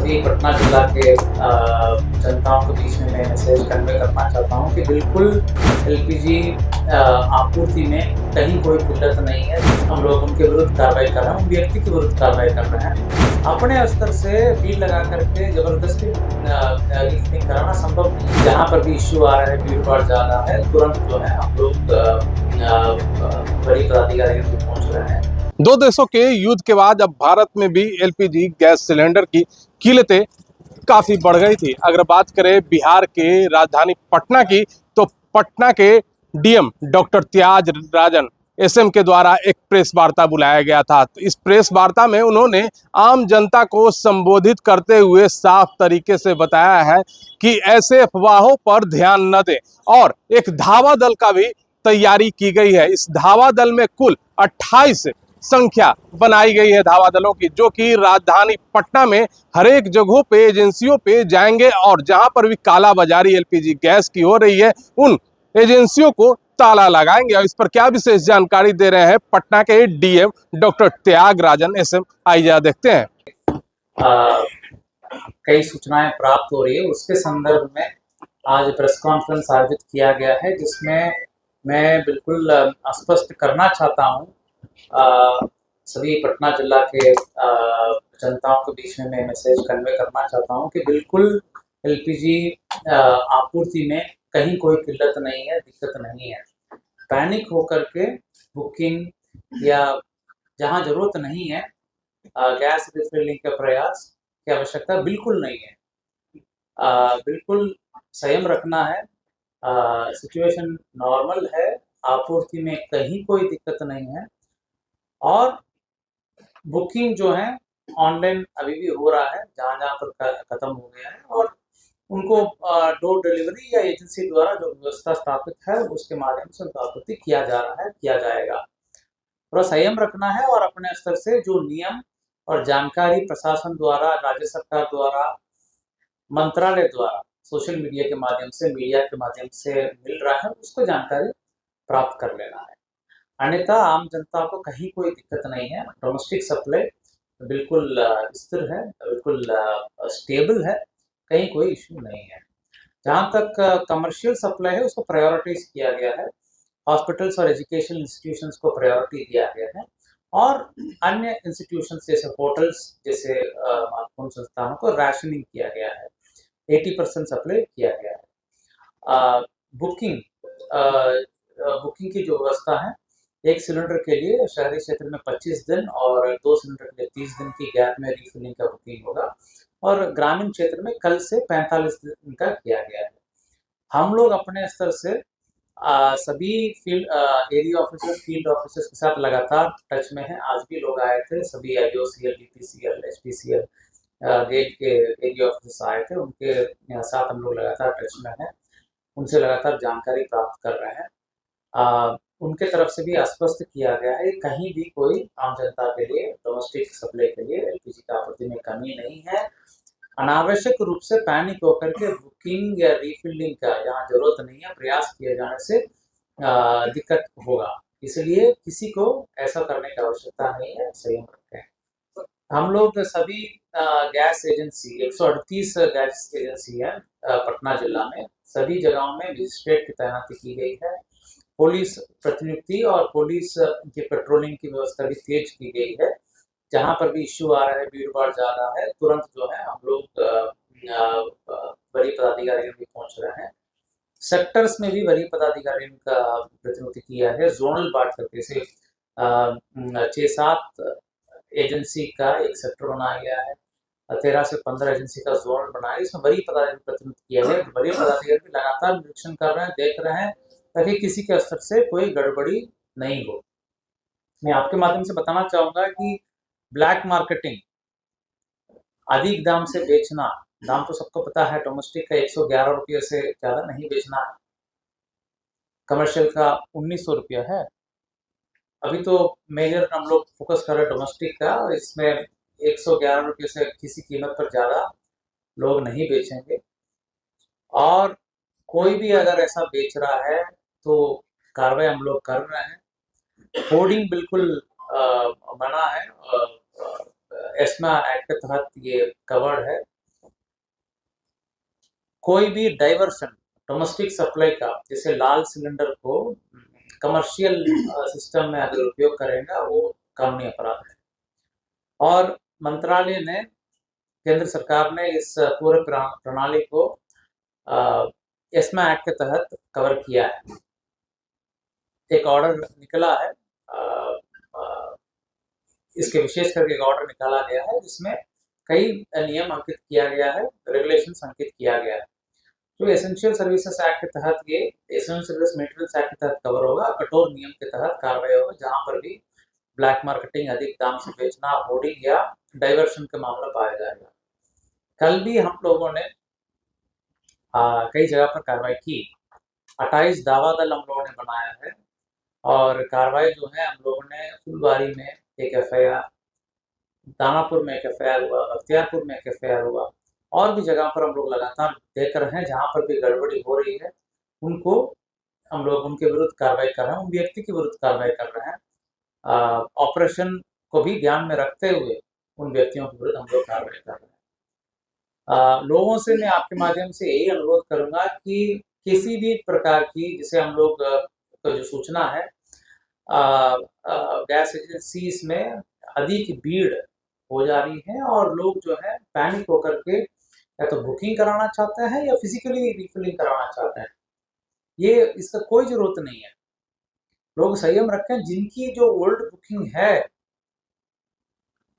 सभी पटना जिला के जनताओं के बीच में मैं मैसेज कन्वे करना चाहता हूँ कि बिल्कुल एलपीजी आपूर्ति में कहीं कोई किल्लत नहीं है। हम लोग उनके विरुद्ध कार्रवाई कर रहे हैं, उन व्यक्ति के विरुद्ध कार्रवाई कर रहे हैं। अपने स्तर से बिल लगा करके ज़बरदस्ती रीफिलिंग कराना संभव नहीं है। जहाँ पर भी इश्यू आ रहा है, भीड़-भाड़ ज़्यादा है, तुरंत जो है हम लोग बड़ी पदाधिकारियों को पहुँच रहे हैं। दो देशों के युद्ध के बाद अब भारत में भी एलपीजी गैस सिलेंडर की कीमतें काफी बढ़ गई थी। अगर बात करें बिहार के राजधानी पटना की, तो पटना के डीएम डॉक्टर त्याग राजन एसएम के द्वारा एक प्रेस वार्ता बुलाया गया था। तो इस प्रेस वार्ता में उन्होंने आम जनता को संबोधित करते हुए साफ तरीके से बताया है कि ऐसे अफवाहों पर ध्यान न दें और एक धावा दल का भी तैयारी की गई है। इस धावा दल में कुल 28 संख्या बनाई गई है धावा दलों की, जो कि राजधानी पटना में हर एक जगहों पे एजेंसियों पे जाएंगे और जहां पर भी कालाबाजारी एलपीजी गैस की हो रही है उन एजेंसियों को ताला लगाएंगे। और इस पर क्या विशेष जानकारी दे रहे हैं पटना के डीएम डॉक्टर त्याग राजन एसएम, आइए देखते हैं। कई सूचनाएं प्राप्त हो रही है, उसके संदर्भ में आज प्रेस कॉन्फ्रेंस आयोजित किया गया है, जिसमें मैं बिल्कुल स्पष्ट करना चाहता हूं सभी पटना जिला के जनताओं के बीच में मैं मैसेज कन्वे करना चाहता हूं कि बिल्कुल एलपीजी आपूर्ति में कहीं कोई किल्लत नहीं है, दिक्कत नहीं है। पैनिक होकर के बुकिंग या जहां जरूरत नहीं है गैस रिफिलिंग का प्रयास की आवश्यकता बिल्कुल नहीं है। बिल्कुल संयम रखना है। सिचुएशन नॉर्मल है, आपूर्ति में कहीं कोई दिक्कत नहीं है और बुकिंग जो है ऑनलाइन अभी भी हो रहा है, जहाँ पर खत्म हो गया है और उनको डोर डिलीवरी या एजेंसी द्वारा जो व्यवस्था स्थापित है उसके माध्यम से उनका आपूर्ति किया जा रहा है, किया जाएगा। थोड़ा संयम रखना है और अपने स्तर से जो नियम और जानकारी प्रशासन द्वारा, राज्य सरकार द्वारा, मंत्रालय द्वारा, सोशल मीडिया के माध्यम से, मीडिया के माध्यम से मिल रहा है, उसको जानकारी प्राप्त कर लेना है। अन्यथा आम जनता को कहीं कोई दिक्कत नहीं है। डोमेस्टिक सप्लाई बिल्कुल स्थिर है, बिल्कुल स्टेबल है, कहीं कोई इश्यू नहीं है। जहाँ तक कमर्शियल सप्लाई है उसको प्रायोरिटाइज किया गया है, हॉस्पिटल्स और एजुकेशनल इंस्टीट्यूशंस को प्रायोरिटी दिया गया है और अन्य इंस्टीट्यूशंस जैसे होटल्स जैसे महत्वपूर्ण संस्थानों को राशनिंग किया गया है, 80% सप्लाई किया गया है। बुकिंग की जो व्यवस्था है, एक सिलेंडर के लिए शहरी क्षेत्र में 25 दिन और 2 सिलेंडर के लिए 30 दिन की गैप में रिफिलिंग का बुकिंग होगा और ग्रामीण क्षेत्र में कल से 45 दिन का किया गया है। हम लोग अपने स्तर से सभी field area officers, field officers के साथ लगातार टच में हैं। आज भी लोग आए थे, सभी आईओसीएल, डीपीसीएल, एचपीसीएल गेट के एरिया ऑफिसर्स आए थे, उनके साथ हम लोग लगातार टच में हैं, उनसे लगातार जानकारी प्राप्त कर रहे हैं। उनके तरफ से भी आश्वस्त किया गया है कहीं भी कोई आम जनता के लिए डोमेस्टिक सप्लाई के लिए एलपीजी की आपूर्ति में कमी नहीं है। अनावश्यक रूप से पैनिक होकर के बुकिंग या रिफिलिंग का जहाँ जरूरत नहीं है प्रयास किए जाने से दिक्कत होगा, इसलिए किसी को ऐसा करने की आवश्यकता नहीं है। संयम रखें। हम लोग सभी गैस एजेंसी 138 गैस एजेंसी है पटना जिला में, सभी जगहों में मजिस्ट्रेट की तैनाती की गई है। पुलिस प्रतिनियुक्ति और पुलिस की पेट्रोलिंग की व्यवस्था भी तेज की गई है। जहाँ पर भी इश्यू आ रहा है, भीड़-भाड़ ज़्यादा है, तुरंत जो है हम लोग बड़ी पदाधिकारियों भी पहुँच रहे हैं। सेक्टर्स में भी बड़ी पदाधिकारियों का प्रतिनियुक्ति किया है, जोनल बांट करके से 6-7 एजेंसी का एक सेक्टर बनाया गया है, 13 से 15 एजेंसी का जोनल बनाया, इसमें बड़ी पदाधिकारी प्रतिनियुक्त किया है। बड़े पदाधिकारी भी लगातार निरीक्षण कर रहे हैं, देख रहे हैं ताकि किसी के स्तर से कोई गड़बड़ी नहीं हो। मैं आपके माध्यम से बताना चाहूँगा कि ब्लैक मार्केटिंग, अधिक दाम से बेचना, दाम तो सबको पता है, डोमेस्टिक का 111 रुपये से ज़्यादा नहीं बेचना है, कमर्शियल का 1900 रुपया है। अभी तो मेजर हम लोग फोकस कर रहे हैं डोमेस्टिक का, इसमें 111 रुपये से किसी कीमत पर ज़्यादा लोग नहीं बेचेंगे और कोई भी अगर ऐसा बेच रहा है तो कार्रवाई हम लोग कर रहे हैं। होर्डिंग बिल्कुल मना है, एस्मा एक्ट के तहत ये कवर्ड है। कोई भी डाइवर्शन डोमेस्टिक सप्लाई का, जैसे लाल सिलेंडर को कमर्शियल सिस्टम में अगर उपयोग करेगा वो कानूनी अपराध है। और मंत्रालय ने, केंद्र सरकार ने इस पूरे प्रणाली को एस्मा एक्ट के तहत कवर किया है। एक ऑर्डर निकला है, इसके विशेष करके एक ऑर्डर निकाला गया है जिसमें कई नियम अंकित किया गया है, रेगुलेशंस अंकित किया गया है। जो एसेंशियल सर्विसेज एक्ट के तहत, ये एसेंशियल सर्विस मेंटेनेंस एक्ट के तहत कवर होगा। कठोर नियम के तहत कार्रवाई होगा जहां पर भी ब्लैक मार्केटिंग, अधिक दाम से बेचना, होर्डिंग या डाइवर्शन का मामला पाया जाएगा। कल भी हम लोगों ने कई जगह पर कार्रवाई की। 28 दावा दल हम लोगों ने बनाया है और कार्रवाई जो है हम लोगों ने फुलबारी में एक एफआईआर, दानापुर में एक एफआईआर हुआ, अख्तियारपुर में एक एफआईआर हुआ, और भी जगह पर हम लोग लगातार देख रहे हैं जहाँ पर भी गड़बड़ी हो रही है उनको हम लोग उनके विरुद्ध कार्रवाई कर रहे हैं, उन व्यक्ति के विरुद्ध कार्रवाई कर रहे हैं। ऑपरेशन को भी ध्यान में रखते हुए उन व्यक्तियों के विरुद्ध हम लोग कार्रवाई कर रहे हैं। लोगों से मैं आपके माध्यम से यही अनुरोध करूंगा कि किसी भी प्रकार की, जिसे हम लोग जो सूचना है, गैस एजेंसीज में अधिक भीड़ हो जा रही है और लोग जो है पैनिक होकर के या तो बुकिंग कराना चाहते हैं या फिजिकली रिफिलिंग कराना चाहते हैं। ये इसका कोई जरूरत नहीं है। लोग संयम रखें। जिनकी जो ओल्ड बुकिंग है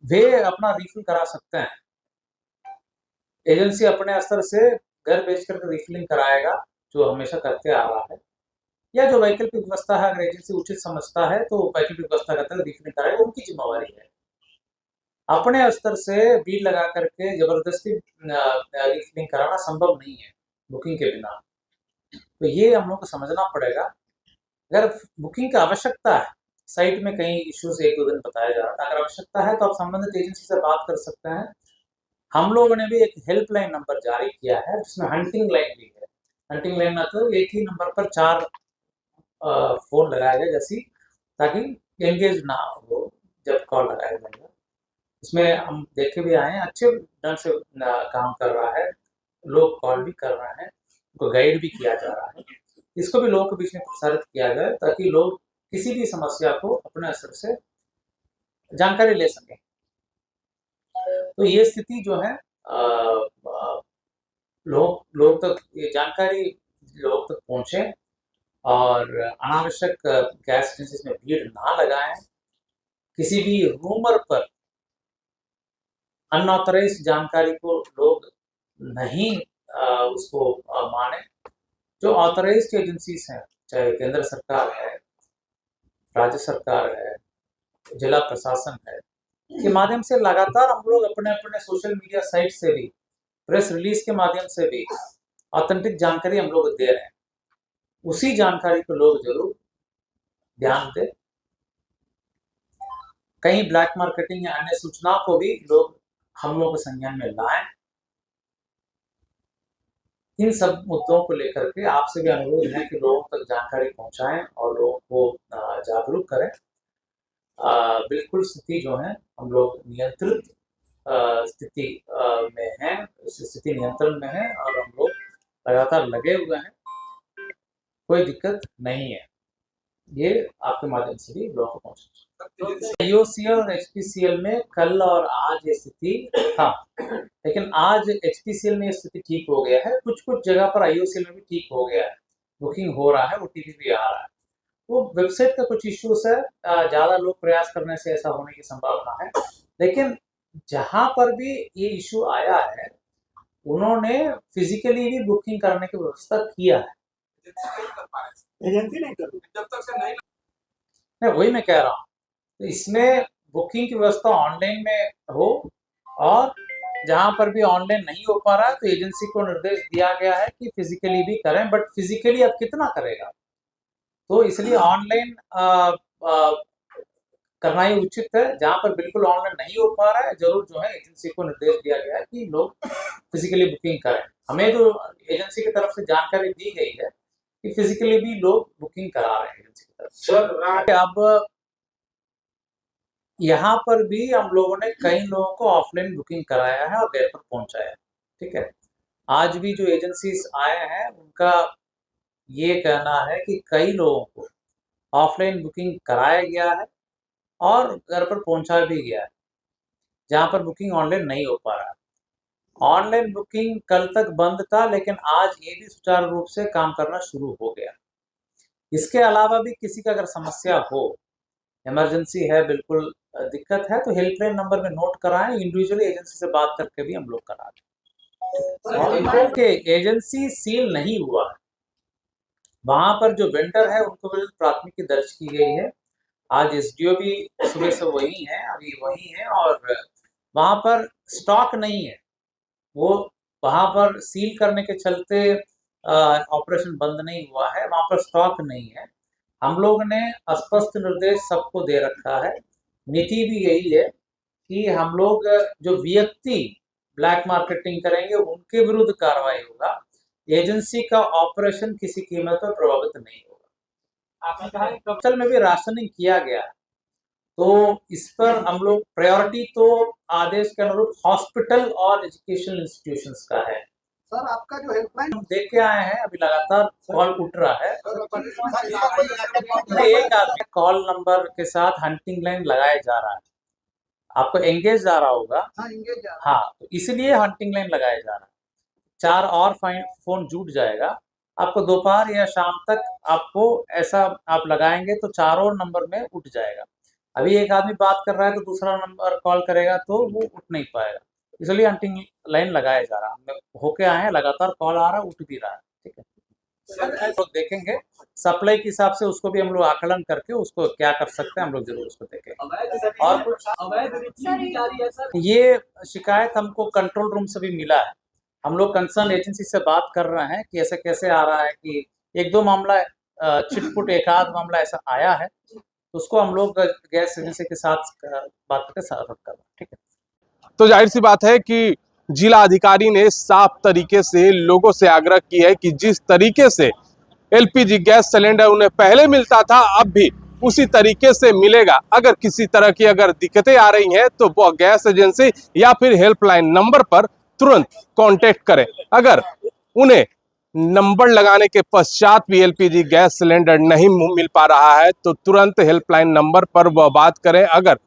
वे अपना रिफिल करा सकते हैं। एजेंसी अपने स्तर से घर बेच करके रिफिलिंग कराएगा, जो हमेशा करते आ रहा है, या जो वैकल्पिक व्यवस्था है, अगर एजेंसी उचित समझता है तो वैकल्पिक व्यवस्था करते हुए रिफिलिंग कराएगा, उनकी जिम्मेवारी है। अपने स्तर से भीड़ लगा करके जबरदस्ती रिफिलिंग कराना संभव नहीं है बुकिंग के बिना। तो ये हम लोग को समझना पड़ेगा। अगर बुकिंग की आवश्यकता है, साइट में कहीं इश्यूज 1-2 दिन बताया जा रहा था, अगर आवश्यकता है तो आप संबंधित एजेंसी से बात कर सकते हैं। हम लोगों ने भी एक हेल्पलाइन नंबर जारी किया है जिसमें हंटिंग लाइन भी है। हंटिंग लाइन मतलब एक ही नंबर पर 4 फोन लगाया गया जैसी, ताकि एंगेज ना हो जब कॉल लगाया जाएगा। इसमें हम देखे भी आए हैं, अच्छे ढंग से काम कर रहा है, लोग कॉल भी कर रहे हैं, उनको गाइड भी किया जा रहा है। इसको भी लोगों के बीच में प्रसारित किया जाए ताकि लोग किसी भी समस्या को अपने स्तर से जानकारी ले सकें। तो ये स्थिति जो है, लोग तक ये जानकारी लोग तक पहुंचे और अनावश्यक गैस एजेंसीज में भीड़ ना लगाएं। किसी भी रूमर पर, अनऑथराइज जानकारी को लोग नहीं उसको माने। जो ऑथराइज्ड एजेंसीज हैं, चाहे केंद्र सरकार है, राज्य सरकार है, जिला प्रशासन है, के माध्यम से लगातार हम लोग अपने अपने सोशल मीडिया साइट से भी, प्रेस रिलीज के माध्यम से भी ऑथेंटिक जानकारी हम लोग दे रहे हैं। उसी जानकारी को लोग जरूर ध्यान दें। कहीं ब्लैक मार्केटिंग या अन्य सूचनाओं को भी लोग हम लोग के संज्ञान में लाएं। इन सब मुद्दों को लेकर के आपसे भी अनुरोध है कि लोगों तक जानकारी पहुंचाएं और लोगों को जागरूक करें। बिल्कुल स्थिति जो है हम लोग नियंत्रित स्थिति में है, स्थिति नियंत्रण में है और हम लोग लगातार लगे हुए हैं, कोई दिक्कत नहीं है। ये आपके माध्यम से भी लोगों को पहुंचे। आईओसीएल और एचपीसीएल में कल और आज ये स्थिति था, लेकिन आज एचपीसीएल में ये स्थिति ठीक हो गया है। कुछ जगह पर आईओसीएल में भी ठीक हो गया है, बुकिंग हो रहा है, ओटीपी भी आ रहा है। वो वेबसाइट का कुछ इश्यूज है, ज़्यादा लोग प्रयास करने से ऐसा होने की संभावना है। लेकिन जहां पर भी ये इश्यू आया है उन्होंने फिजिकली भी बुकिंग करने की व्यवस्था किया है। एजेंसी नहीं कर जब तक से नहीं, वही मैं कह रहा हूँ। तो इसमें बुकिंग की व्यवस्था ऑनलाइन में हो, और जहां पर भी ऑनलाइन नहीं हो पा रहा है तो एजेंसी को निर्देश दिया गया है कि फिजिकली भी करें। बट फिजिकली अब कितना करेगा, तो इसलिए ऑनलाइन करना ही उचित है। जहां पर बिल्कुल ऑनलाइन नहीं हो पा रहा है, जरूर जो है एजेंसी को निर्देश दिया गया है कि लोग फिजिकली बुकिंग करें। हमें जो एजेंसी की तरफ से जानकारी दी गई है कि फिजिकली भी लोग बुकिंग करा रहे हैं एजेंसी की तरफ से। अब यहाँ पर भी हम लोगों ने कई लोगों को ऑफलाइन बुकिंग कराया है और घर पर पहुंचाया है। ठीक है, आज भी जो एजेंसीज आए हैं उनका ये कहना है कि कई लोगों को ऑफलाइन बुकिंग कराया गया है और घर पर पहुंचा भी गया है, जहां पर बुकिंग ऑनलाइन नहीं हो पा रहा है। ऑनलाइन बुकिंग कल तक बंद था, लेकिन आज ये भी सुचारू रूप से काम करना शुरू हो गया। इसके अलावा भी किसी का अगर समस्या हो, इमरजेंसी है, बिल्कुल दिक्कत है, तो हेल्पलाइन नंबर में नोट कराएं। इंडिविजुअली एजेंसी से बात करके भी हम लोग करा दें। के एजेंसी सील नहीं हुआ है, वहां पर जो वेंडर है उनको विरुद्ध प्राथमिकी दर्ज की गई है। आज एसडीओ भी सुबह से वही है, अभी वही है, और वहां पर स्टॉक नहीं है। वो वहां पर सील करने के चलते ऑपरेशन बंद नहीं हुआ है, वहां पर स्टॉक नहीं है। हम लोग ने स्पष्ट निर्देश सबको दे रखा है। नीति भी यही है कि हम लोग जो व्यक्ति ब्लैक मार्केटिंग करेंगे उनके विरुद्ध कार्रवाई होगा। एजेंसी का ऑपरेशन किसी कीमत पर प्रभावित नहीं होगा। आपने कहा कि कप्तान में भी राशनिंग किया गया है, तो इस पर हम लोग प्रायोरिटी तो आदेश के अनुरूप हॉस्पिटल और एजुकेशनल इंस्टीट्यूशंस का है। सर आपका जो हेल्पलाइन हम देख के आए हैं, अभी लगातार कॉल उठ रहा है। एक आदमी कॉल नंबर के साथ हंटिंग लाइन लगाया जा रहा है, आपको एंगेज जा रहा होगा। हाँ, तो इसलिए हंटिंग लाइन लगाया जा रहा है। 4 और फोन जुट जाएगा, आपको दोपहर या शाम तक आपको ऐसा आप लगाएंगे तो चारों नंबर में उठ जाएगा। अभी एक आदमी बात कर रहा है तो दूसरा नंबर कॉल करेगा तो वो उठ नहीं पाएगा, इसलिए हंटिंग लाइन लगाया जा रहा है। हम होके आए हैं, लगातार कॉल आ रहा है, उठ भी रहा है। ठीक है, तो देखेंगे सप्लाई के हिसाब से, उसको भी हम लोग आकलन करके उसको क्या कर सकते हैं हम लोग जरूर उसको देखेंगे। और कुछ ये शिकायत हमको कंट्रोल रूम से भी मिला है। हम लोग कंसर्न एजेंसी से बात कर रहे हैं कि ऐसे कैसे आ रहा है कि एक दो मामला छिटपुट एक आध मामला ऐसा आया है, तो उसको हम लोग गैस एजेंसी के साथ बात करके सॉल्व कर रहे हैं। ठीक है, तो जाहिर सी बात है कि जिला अधिकारी ने साफ तरीके से लोगों से आग्रह किया है कि जिस तरीके से एलपीजी गैस सिलेंडर उन्हें पहले मिलता था, अब भी उसी तरीके से मिलेगा। अगर किसी तरह की अगर दिक्कतें आ रही हैं तो वह गैस एजेंसी या फिर हेल्पलाइन नंबर पर तुरंत कांटेक्ट करें। अगर उन्हें नंबर लगाने के पश्चात भी एलपीजी गैस सिलेंडर नहीं मिल पा रहा है तो तुरंत हेल्पलाइन नंबर पर वह बात करें। अगर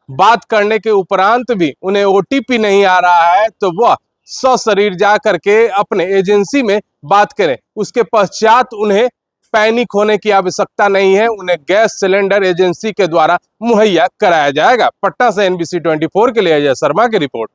बात करने के उपरांत भी उन्हें ओटीपी नहीं आ रहा है तो वह सशरीर जा करके अपने एजेंसी में बात करें। उसके पश्चात उन्हें पैनिक होने की आवश्यकता नहीं है, उन्हें गैस सिलेंडर एजेंसी के द्वारा मुहैया कराया जाएगा। पटना से NBC 24 के लिए अजय शर्मा की रिपोर्ट।